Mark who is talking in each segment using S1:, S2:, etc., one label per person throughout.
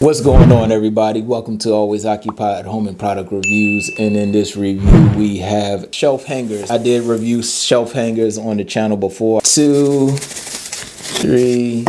S1: What's going on, everybody? Welcome to Always Occupied Home and Product Reviews. And in this review, we have shelf hangers. I did review shelf hangers on the channel before. 2, 3.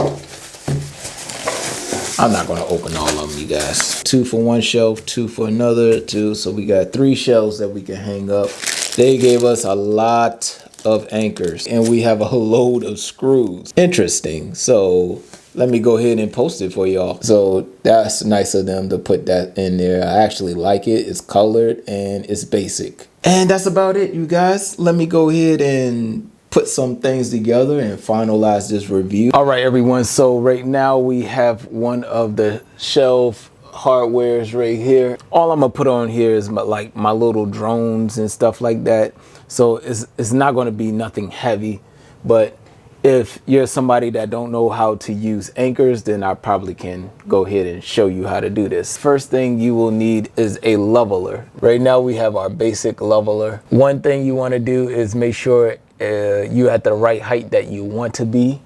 S1: I'm not going to open all of them, you guys. 2 for one shelf, 2 for another, 2. So we got 3 shelves that we can hang up. They gave us a lot of anchors and we have a load of screws. Interesting. So let me go ahead and post it for y'all. So that's nice of them to put that in there. I actually like it. It's colored and it's basic. And that's about it, you guys. Let me go ahead and put some things together and finalize this review. All right, everyone. So right now we have one of the shelf hardwares right here. All I'm gonna put on here is my little drones and stuff like that. So it's not gonna be nothing heavy, but if you're somebody that don't know how to use anchors, then I probably can go ahead and show you how to do this. First thing you will need is a leveler. Right now we have our basic leveler. One thing you want to do is make sure you're at the right height that you want to be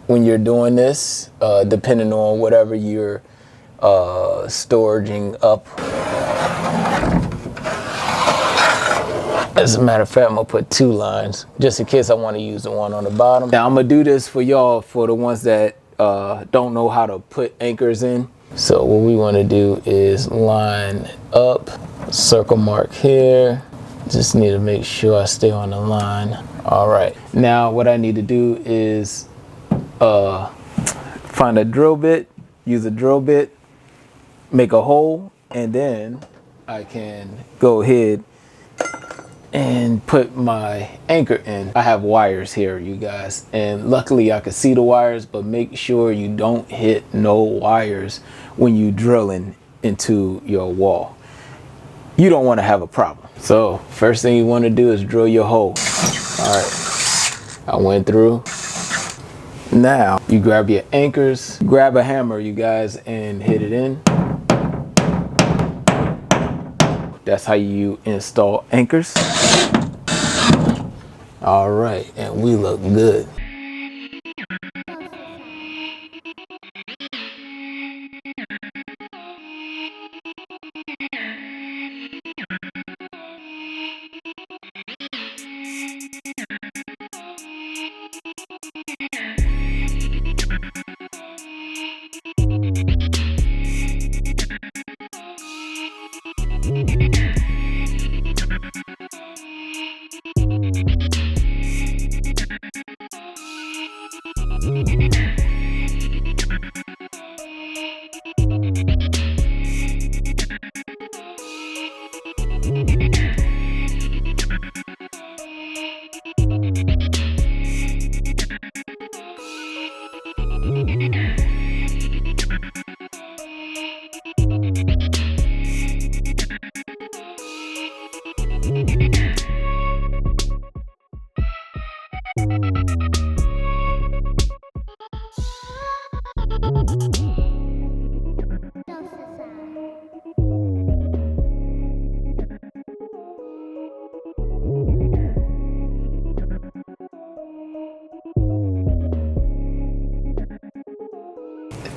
S1: when you're doing this, depending on whatever you're storaging up. As a matter of fact, I'm gonna put 2 lines just in case I want to use the one on the bottom. Now I'm gonna do this for y'all, for the ones that don't know how to put anchors in. So what we want to do is line up, circle mark here. Just need to make sure I stay on the line. All right, now what I need to do is find a drill bit, use a drill bit, make a hole, and then I can go ahead and put my anchor in. I have wires here, you guys, and luckily I can see the wires, but make sure you don't hit no wires when you drilling into your wall. You don't want to have a problem. So first thing you want to do is drill your hole. All right, I went through. Now you grab your anchors, grab a hammer, you guys, and hit it in. That's how you install anchors. All right, and we look good.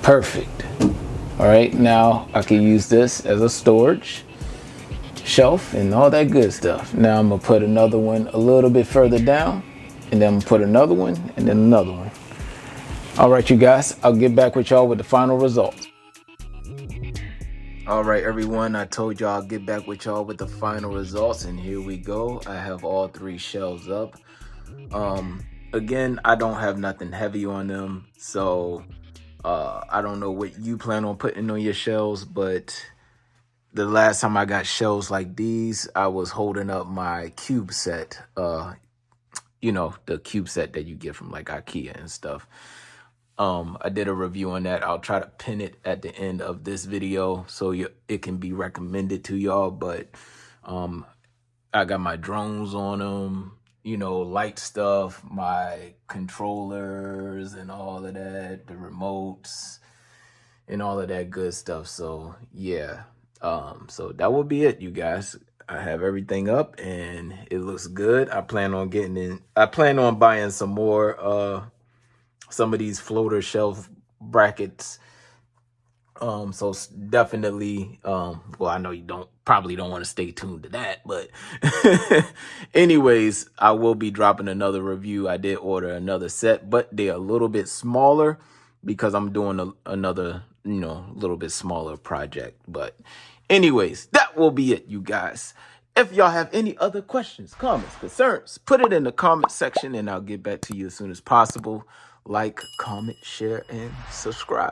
S1: Perfect. All right, now I can use this as a storage shelf and all that good stuff. Now I'm gonna put another one a little bit further down, and then I'm gonna put another one and then another one. All right, you guys, I'll get back with y'all with the final results. All right, everyone, I told y'all I'll get back with y'all with the final results, and here we go. I have all 3 shelves up. Again, I don't have nothing heavy on them, so I don't know what you plan on putting on your shelves, but the last time I got shelves like these, I was holding up my cube set, you know, the cube set that you get from like IKEA and stuff. I did a review on that. I'll try to pin it at the end of this video so it can be recommended to y'all, but I got my drones on them, you know, light stuff, my controllers and all of that, the remotes and all of that good stuff. So yeah, so that will be it, you guys. I have everything up and it looks good. I plan on buying some more some of these floater shelf brackets So definitely, well, I know you probably don't want to stay tuned to that, but anyways, I will be dropping another review. I did order another set, but they're a little bit smaller because I'm doing another, little bit smaller project. But anyways, that will be it, you guys. If y'all have any other questions, comments, concerns, put it in the comment section and I'll get back to you as soon as possible. Like, comment, share, and subscribe.